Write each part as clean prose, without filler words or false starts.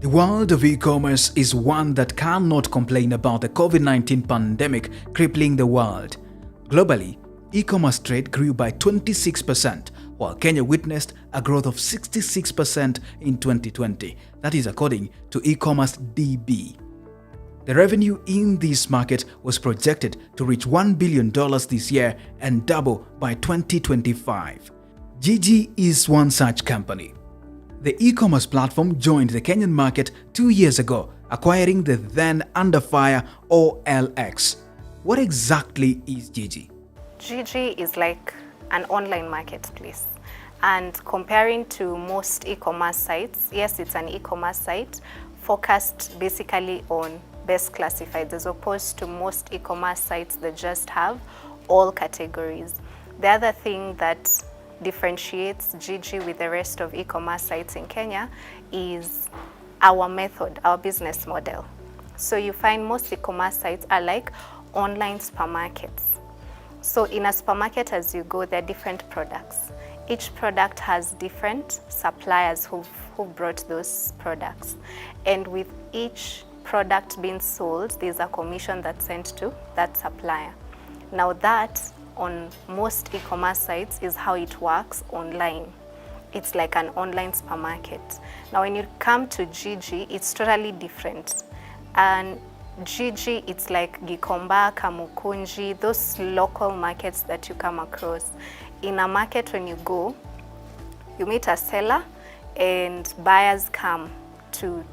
The world of e-commerce is one that cannot complain about the COVID-19 pandemic crippling the world. Globally, e-commerce trade grew by 26%, while Kenya witnessed a growth of 66% in 2020. That is according to e-commerce DB. The revenue in this market was projected to reach $1 billion this year and double by 2025. Jiji is one such company. The e-commerce platform joined the Kenyan market 2 years ago, acquiring the then under fire OLX. What exactly is Jiji? Jiji is like an online marketplace. And comparing to most e-commerce sites, yes, it's an e-commerce site focused basically on best classifieds, as opposed to most e-commerce sites that just have all categories. The other thing that differentiates Jiji with the rest of e-commerce sites in Kenya is our method, our business model. So you find most e-commerce sites are like online supermarkets. So in a supermarket, as you go, there are different products. Each product has different suppliers who brought those products. And with each product being sold, there's a commission that's sent to that supplier. Now that, on most e-commerce sites, is how it works online. It's like an online supermarket. Now when you come to Jiji, it's totally different. And Jiji, it's like Gikomba, Kamukunji, those local markets that you come across. In a market, when you go, you meet a seller and buyers come to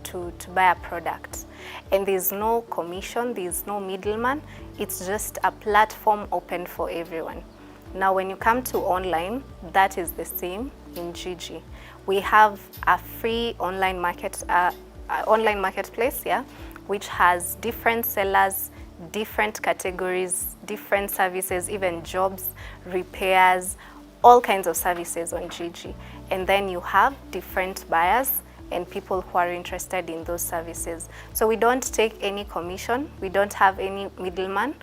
buy a product. And there's no commission, there's no middleman. It's just a platform open for everyone. Now when you come to online, that is the same in Jiji. We have a free online marketplace, yeah, which has different sellers, different categories, different services, even jobs, repairs, all kinds of services on Jiji. And then you have different buyers and people who are interested in those services. So we don't take any commission, we don't have any middleman,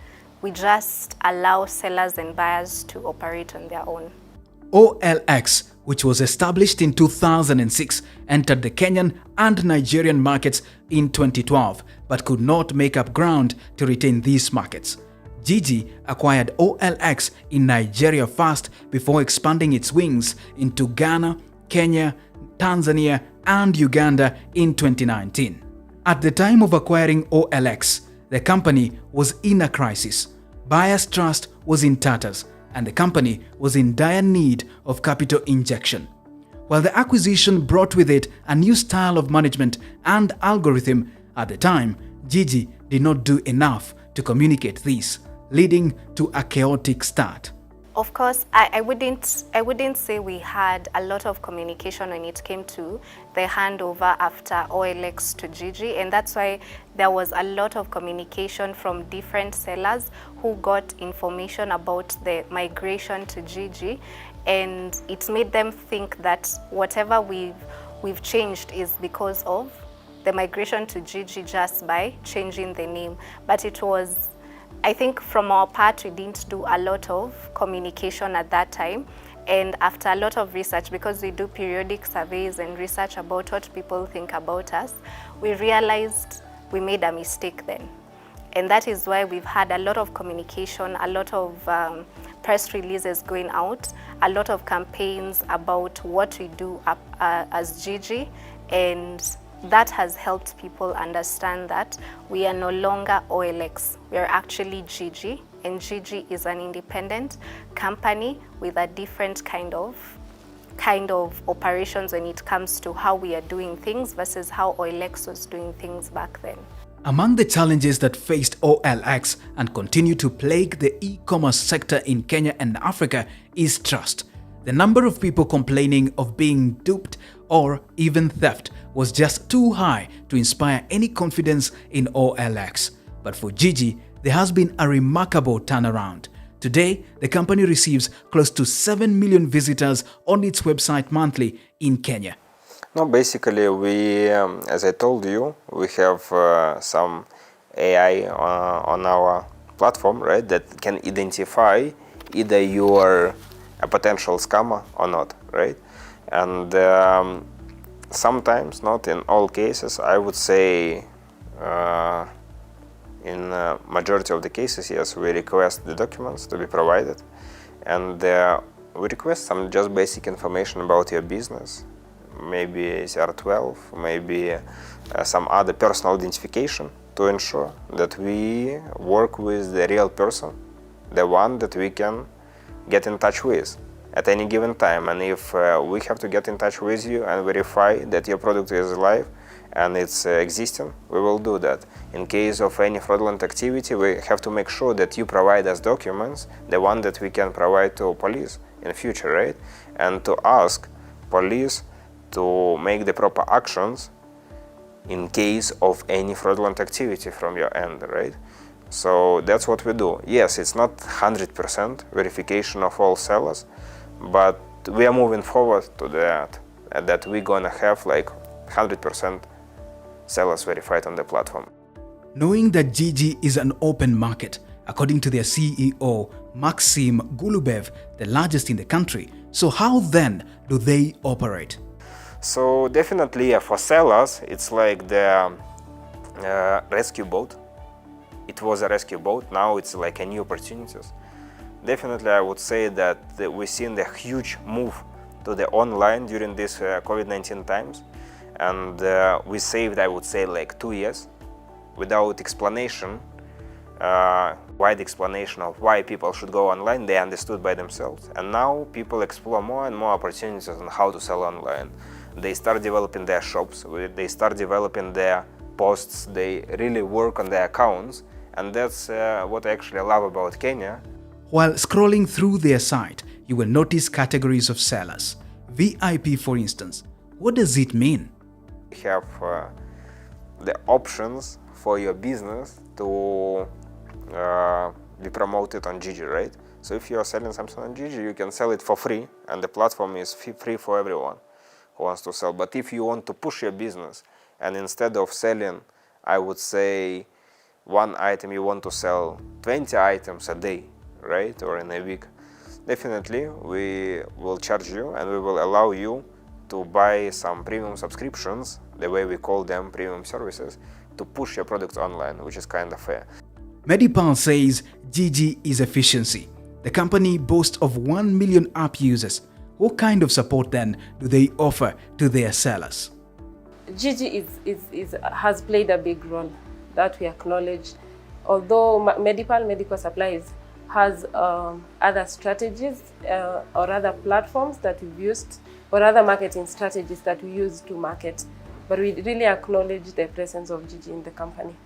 we just allow sellers and buyers to operate on their own. OLX, which was established in 2006, entered the Kenyan and Nigerian markets in 2012, but could not make up ground to retain these markets. Jiji acquired OLX in Nigeria first before expanding its wings into Ghana, Kenya, Tanzania, and Uganda in 2019. At the time of acquiring OLX, the company was in a crisis. Buyers' trust was in tatters, and the company was in dire need of capital injection. While the acquisition brought with it a new style of management and algorithm, at the time, Jiji did not do enough to communicate this, leading to a chaotic start. Of course, I wouldn't say we had a lot of communication when it came to the handover after OLX to Jiji, and that's why there was a lot of communication from different sellers who got information about the migration to Jiji, and it made them think that whatever we've changed is because of the migration to Jiji just by changing the name. But it was, I think from our part, we didn't do a lot of communication at that time. And after a lot of research, because we do periodic surveys and research about what people think about us, we realized we made a mistake then. And that is why we've had a lot of communication, a lot of press releases going out, a lot of campaigns about what we do as Jiji, and that has helped people understand that we are no longer OLX, we are actually Jiji, and Jiji is an independent company with a different kind of operations when it comes to how we are doing things versus how OLX was doing things back then. Among the challenges that faced OLX and continue to plague the e-commerce sector in Kenya and Africa is trust. The number of people complaining of being duped or even theft was just too high to inspire any confidence in OLX. But for Jiji, there has been a remarkable turnaround. Today, the company receives close to 7 million visitors on its website monthly in Kenya. No, basically, we, as I told you, we have some AI on our platform, right, that can identify either you are a potential scammer or not, right? And sometimes, not in all cases, I would say in majority of the cases, yes, we request the documents to be provided, and we request some just basic information about your business, maybe CR12, maybe some other personal identification, to ensure that we work with the real person, the one that we can get in touch with at any given time. And if we have to get in touch with you and verify that your product is live and it's existing, we will do that. In case of any fraudulent activity, we have to make sure that you provide us documents, the one that we can provide to police in future, right? And to ask police to make the proper actions in case of any fraudulent activity from your end, right? So that's what we do. Yes, it's not 100% verification of all sellers, but we are moving forward to that we're gonna have like 100% sellers verified on the platform. Knowing that Jiji is an open market, according to their CEO, Maxim Gulubev, the largest in the country, so how then do they operate? So definitely for sellers, it's like the rescue boat. It was a rescue boat, now it's like a new opportunities. Definitely I would say that we've seen the huge move to the online during this COVID-19 times, and we saved, I would say, like 2 years without explanation, wide explanation of why people should go online. They understood by themselves, and now people explore more and more opportunities on how to sell online. They start developing their shops, they start developing their posts, they really work on their accounts, and that's what I actually love about Kenya. While scrolling through their site, you will notice categories of sellers. VIP, for instance. What does it mean? We have the options for your business to be promoted on Jiji, right? So if you are selling something on Jiji, you can sell it for free, and the platform is free for everyone who wants to sell. But if you want to push your business, and instead of selling, I would say, one item, you want to sell 20 items a day, right, or in a week, definitely we will charge you and we will allow you to buy some premium subscriptions, the way we call them premium services, to push your product online, which is kind of fair. Medipal says Jiji is efficiency. The company boasts of 1 million app users. What kind of support then do they offer to their sellers? Jiji has played a big role, that we acknowledge. Although Medipal Medical Supplies has other strategies or other platforms that we've used, or other marketing strategies that we use to market, but we really acknowledge the presence of Jiji in the company.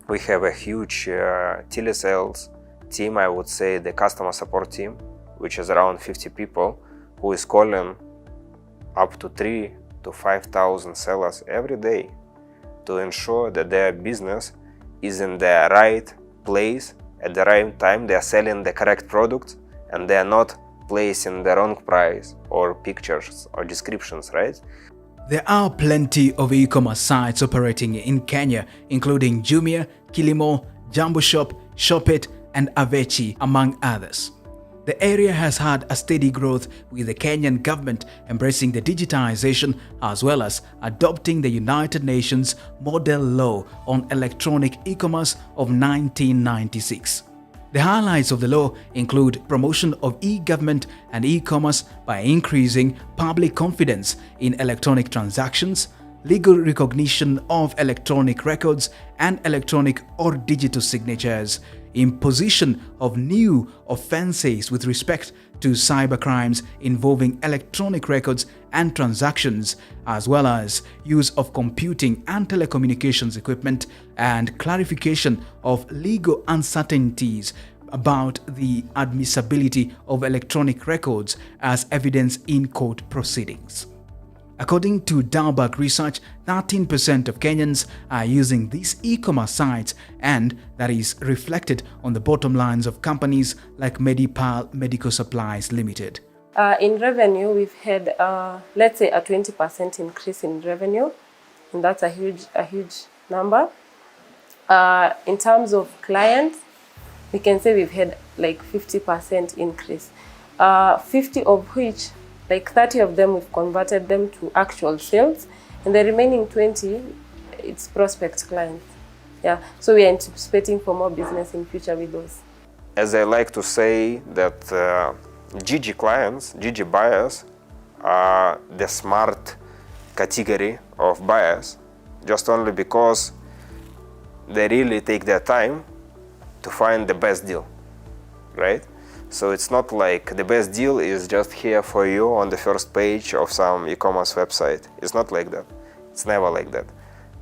We have a huge telesales team, I would say the customer support team, which is around 50 people, who is calling up to 3,000 to 5,000 sellers every day to ensure that their business is in the right place at the right time. They are selling the correct product, and they are not placing the wrong price or pictures or descriptions, right? There are plenty of e-commerce sites operating in Kenya, including Jumia, Kilimo, Jambo Shop, Shopit, and Avechi, among others. The area has had a steady growth, with the Kenyan government embracing the digitization as well as adopting the United Nations Model Law on Electronic E-commerce of 1996. The highlights of the law include promotion of e-government and e-commerce by increasing public confidence in electronic transactions, legal recognition of electronic records and electronic or digital signatures, imposition of new offences with respect to cybercrimes involving electronic records and transactions, as well as use of computing and telecommunications equipment, and clarification of legal uncertainties about the admissibility of electronic records as evidence in court proceedings. According to Dalberg research, 13% of Kenyans are using these e-commerce sites, and that is reflected on the bottom lines of companies like Medipal Medical Supplies Limited. In revenue, we've had, let's say, a 20% increase in revenue, and that's a huge number. In terms of clients, we can say we've had like 50% increase, 50 of which, like 30 of them, we've converted them to actual sales, And the remaining 20, it's prospect clients. Yeah, so we are anticipating for more business in future with those. As I like to say that Jiji clients, Jiji buyers are the smart category of buyers, just only because they really take their time to find the best deal, right? So it's not like the best deal is just here for you on the first page of some e-commerce website. It's not like that. It's never like that.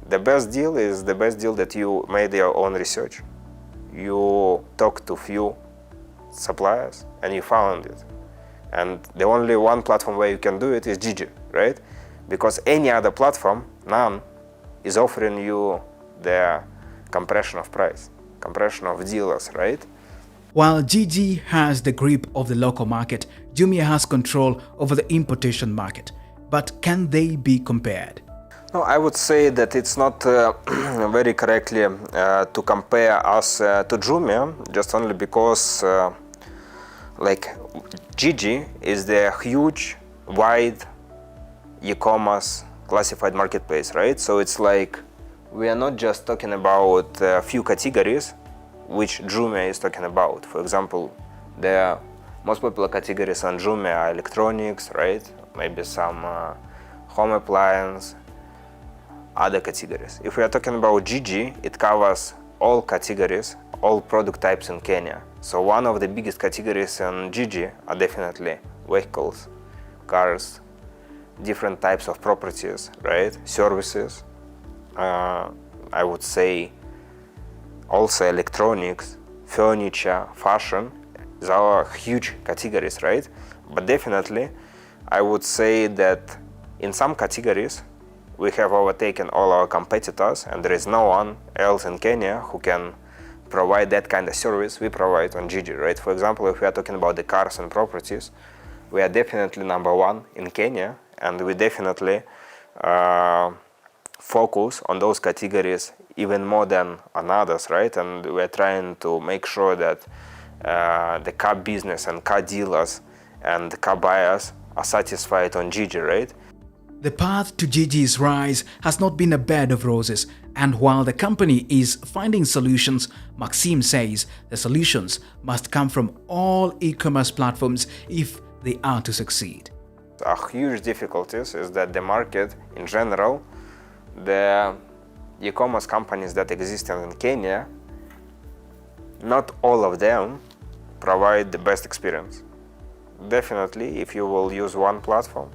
The best deal is the best deal that you made your own research. You talked to few suppliers and you found it. And the only one platform where you can do it is Jiji, right? Because any other platform, none, is offering you the compression of price, compression of dealers, right? While Jiji has the grip of the local market, Jumia has control over the importation market. But can they be compared? No, I would say that it's not very correctly to compare us to Jumia, just only because like Jiji is the huge, wide e-commerce classified marketplace, right? So it's like we are not just talking about a few categories which Jumia is talking about. For example, the most popular categories on Jumia are electronics, right? Maybe some home appliance, other categories. If we are talking about Jiji, it covers all categories, all product types in Kenya. So one of the biggest categories in Jiji are definitely vehicles, cars, different types of properties, right? Services. I would say also electronics, furniture, fashion. These are huge categories, right? But definitely, I would say that in some categories, we have overtaken all our competitors, and there is no one else in Kenya who can provide that kind of service we provide on Jiji, right? For example, if we are talking about the cars and properties, we are definitely number one in Kenya, and we definitely focus on those categories even more than on others, right? And we're trying to make sure that the car business and car dealers and the car buyers are satisfied on Jiji, right? The path to Jiji's rise has not been a bed of roses, and while the company is finding solutions, Maxime says the solutions must come from all e-commerce platforms if they are to succeed. A huge difficulties is that the market in general, the e-commerce companies that exist in Kenya, not all of them provide the best experience. Definitely, if you will use one platform,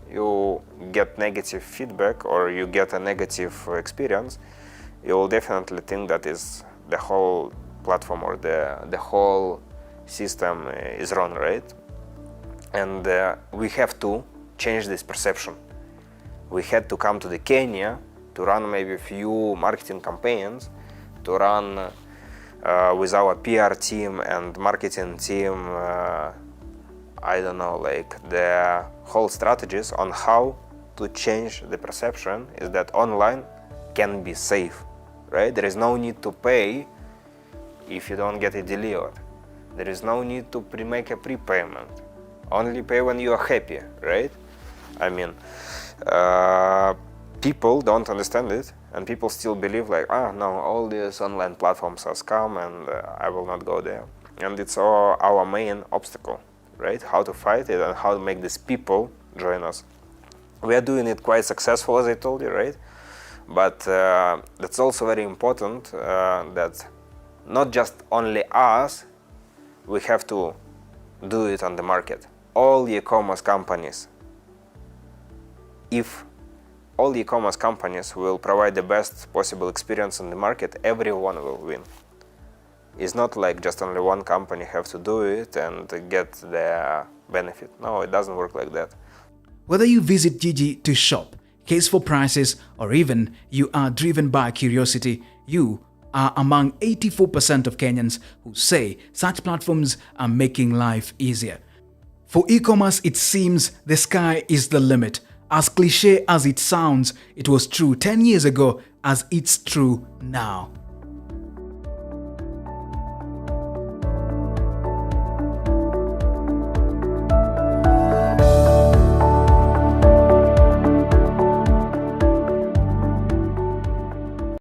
you get negative feedback or you get a negative experience, you will definitely think that is the whole platform or the whole system is wrong, right? And we have to change this perception. We had to come to the Kenya to run maybe a few marketing campaigns, to run with our PR team and marketing team, I don't know, like the whole strategies on how to change the perception is that online can be safe, right? There is no need to pay if you don't get it delivered. There is no need to make a prepayment. Only pay when you are happy, right? I mean, people don't understand it, and people still believe like, no, all these online platforms are scam and I will not go there. And it's our main obstacle, right? How to fight it and how to make these people join us. We are doing it quite successful, as I told you, right? But that's also very important that not just only us, we have to do it on the market. All e-commerce companies, if all e-commerce companies will provide the best possible experience on the market, everyone will win. It's not like just only one company have to do it and get the benefit. No, it doesn't work like that. Whether you visit Jiji to shop, case for prices, or even you are driven by curiosity, you are among 84% of Kenyans who say such platforms are making life easier. For e-commerce, it seems the sky is the limit. As cliche as it sounds, it was true 10 years ago as it's true now.